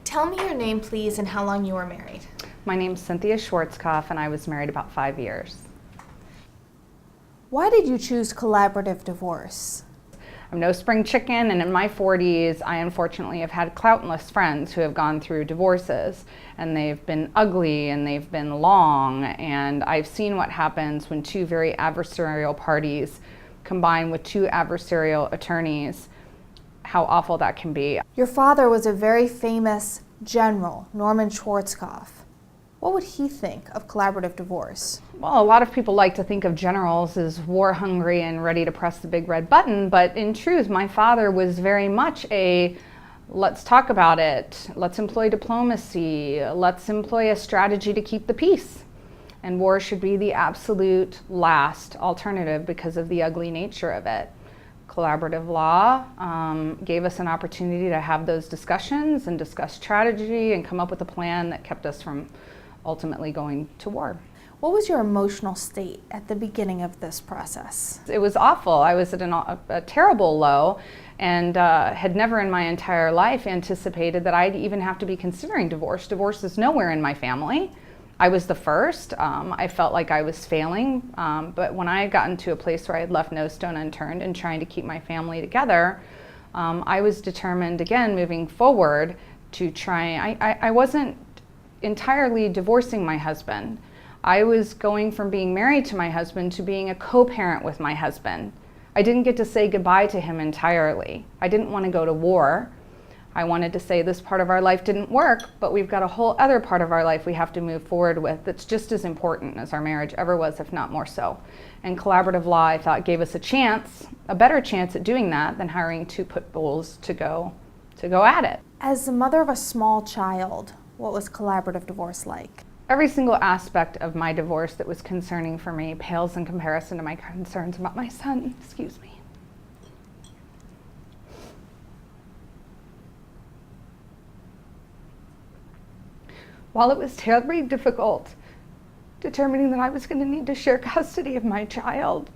Tell me your name, please, and how long you were married. My name's Cynthia Schwarzkopf, and I was married about 5 years. Why did you choose collaborative divorce? I'm no spring chicken, and in my 40s, I unfortunately have had countless friends who have gone through divorces, and they've been ugly and they've been long, and I've seen what happens when two very adversarial parties combine with two adversarial attorneys, how awful that can be. Your father was a very famous general, Norman Schwarzkopf. What would he think of collaborative divorce? Well, a lot of people like to think of generals as war hungry and ready to press the big red button, but in truth, my father was very much a let's talk about it, let's employ diplomacy, let's employ a strategy to keep the peace. And war should be the absolute last alternative because of the ugly nature of it. Collaborative law gave us an opportunity to have those discussions and discuss strategy and come up with a plan that kept us from ultimately going to war. What was your emotional state at the beginning of this process? It was awful. I was at a terrible low and had never in my entire life anticipated that I'd even have to be considering divorce. Divorce is nowhere in my family. I was the first. I felt like I was failing, but when I had gotten to a place where I had left no stone unturned in trying to keep my family together, I was determined again moving forward to try. I wasn't entirely divorcing my husband. I was going from being married to my husband to being a co-parent with my husband. I didn't get to say goodbye to him entirely. I didn't want to go to war. I wanted to say this part of our life didn't work, but we've got a whole other part of our life we have to move forward with that's just as important as our marriage ever was, if not more so. And collaborative law, I thought, gave us a chance, a better chance at doing that than hiring two pit bulls to go at it. As the mother of a small child, what was collaborative divorce like? Every single aspect of my divorce that was concerning for me pales in comparison to my concerns about my son. Excuse me. While it was terribly difficult determining that I was going to need to share custody of my child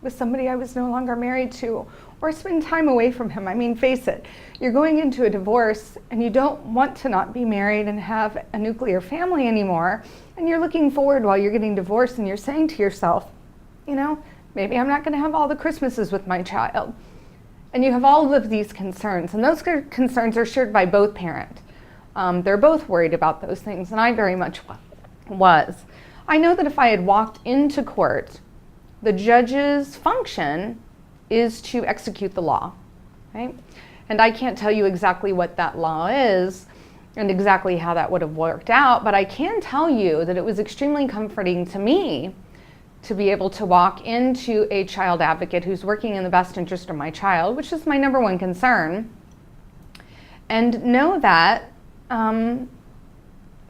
with somebody I was no longer married to or spend time away from him. I mean, face it, you're going into a divorce and you don't want to not be married and have a nuclear family anymore. And you're looking forward while you're getting divorced and you're saying to yourself, you know, maybe I'm not going to have all the Christmases with my child. And you have all of these concerns, and those concerns are shared by both parents. They're both worried about those things, and I very much was. I know that if I had walked into court, the judge's function is to execute the law, right? And I can't tell you exactly what that law is and exactly how that would have worked out, but I can tell you that it was extremely comforting to me to be able to walk into a child advocate who's working in the best interest of my child, which is my number one concern, and know that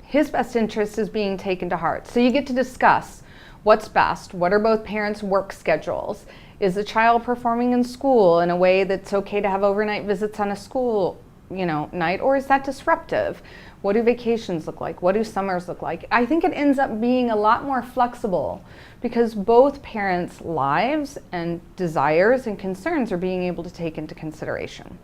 his best interest is being taken to heart. So you get to discuss what's best. What are both parents' work schedules? Is the child performing in school in a way that's okay to have overnight visits on a school, night, or is that disruptive? What do vacations look like? What do summers look like? I think it ends up being a lot more flexible because both parents' lives and desires and concerns are being able to take into consideration.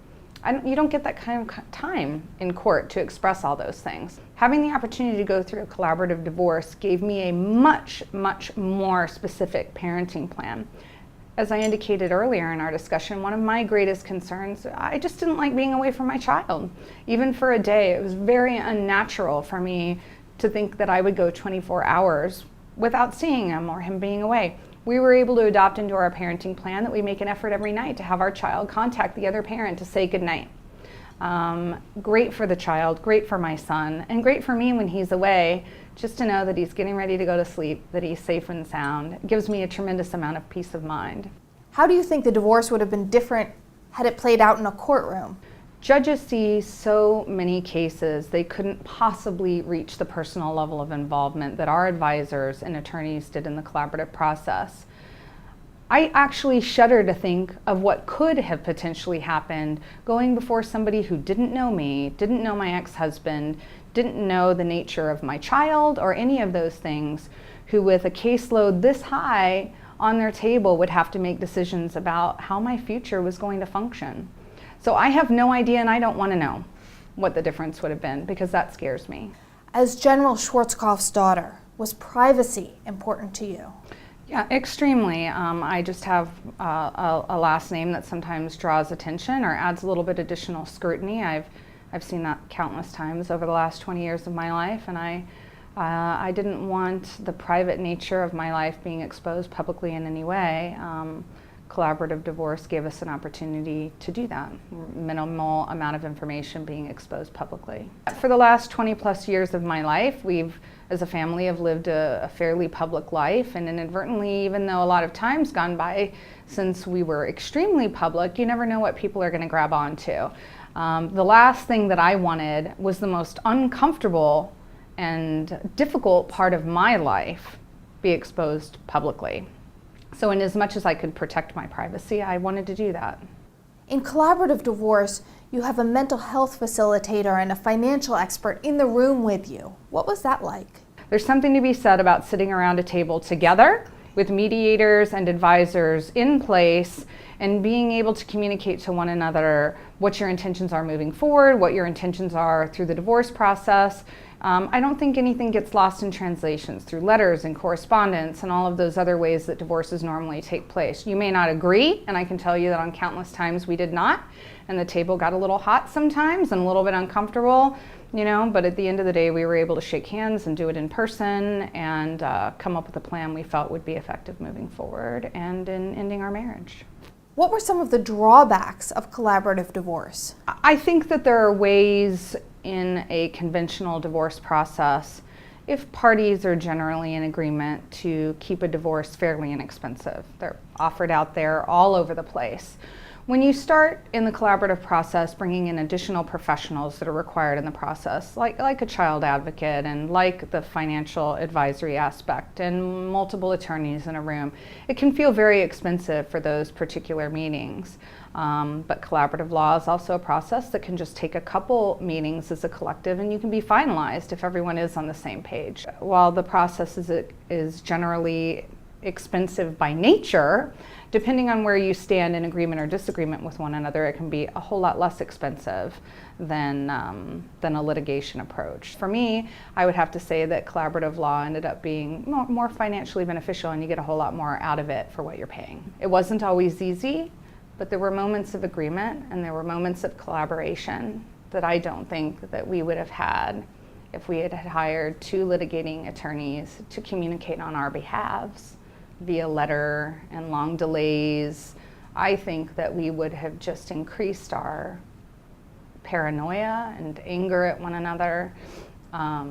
You don't get that kind of time in court to express all those things. Having the opportunity to go through a collaborative divorce gave me a much, much more specific parenting plan. As I indicated earlier in our discussion, one of my greatest concerns, I just didn't like being away from my child. Even for a day, it was very unnatural for me to think that I would go 24 hours without seeing him or him being away. We were able to adopt into our parenting plan that we make an effort every night to have our child contact the other parent to say goodnight. Great for the child, great for my son, and great for me when he's away, just to know that he's getting ready to go to sleep, that he's safe and sound. It gives me a tremendous amount of peace of mind. How do you think the divorce would have been different had it played out in a courtroom? Judges see so many cases, they couldn't possibly reach the personal level of involvement that our advisors and attorneys did in the collaborative process. I actually shudder to think of what could have potentially happened going before somebody who didn't know me, didn't know my ex-husband, didn't know the nature of my child or any of those things, who with a caseload this high on their table would have to make decisions about how my future was going to function. So I have no idea and I don't want to know. what the difference would have been, because that scares me. As General Schwarzkopf's daughter, was privacy important to you? Yeah, extremely. I just have a last name that sometimes draws attention or adds a little bit additional scrutiny. I've seen that countless times over the last 20 years of my life, and I didn't want the private nature of my life being exposed publicly in any way. Collaborative divorce gave us an opportunity to do that. Minimal amount of information being exposed publicly. For the last 20 plus years of my life, we've, as a family, have lived a fairly public life, and inadvertently, even though a lot of time's gone by since we were extremely public, you never know what people are going to grab onto. The last thing that I wanted was the most uncomfortable and difficult part of my life be exposed publicly. So in as much as I could protect my privacy, I wanted to do that. In collaborative divorce, you have a mental health facilitator and a financial expert in the room with you. What was that like? There's something to be said about sitting around a table together with mediators and advisors in place and being able to communicate to one another what your intentions are moving forward, what your intentions are through the divorce process. I don't think anything gets lost in translations through letters and correspondence and all of those other ways that divorces normally take place. You may not agree, and I can tell you that on countless times we did not, and the table got a little hot sometimes and a little bit uncomfortable, but at the end of the day we were able to shake hands and do it in person and come up with a plan we felt would be effective moving forward and in ending our marriage. What were some of the drawbacks of collaborative divorce? I think that there are ways in a conventional divorce process, if parties are generally in agreement, to keep a divorce fairly inexpensive. They're offered out there all over the place. When you start in the collaborative process, bringing in additional professionals that are required in the process, like a child advocate and like the financial advisory aspect and multiple attorneys in a room, it can feel very expensive for those particular meetings. But collaborative law is also a process that can just take a couple meetings as a collective, and you can be finalized if everyone is on the same page. While the process is generally expensive by nature, depending on where you stand in agreement or disagreement with one another, it can be a whole lot less expensive than a litigation approach. For me, I would have to say that collaborative law ended up being more financially beneficial, and you get a whole lot more out of it for what you're paying. It wasn't always easy, but there were moments of agreement and there were moments of collaboration that I don't think that we would have had if we had hired two litigating attorneys to communicate on our behalves via letter and long delays. I think that we would have just increased our paranoia and anger at one another. I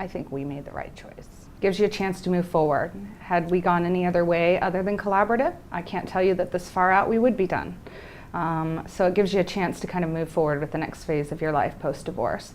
think we made the right choice. Gives you a chance to move forward. Had we gone any other way other than collaborative, I can't tell you that this far out we would be done. So it gives you a chance to kind of move forward with the next phase of your life post-divorce.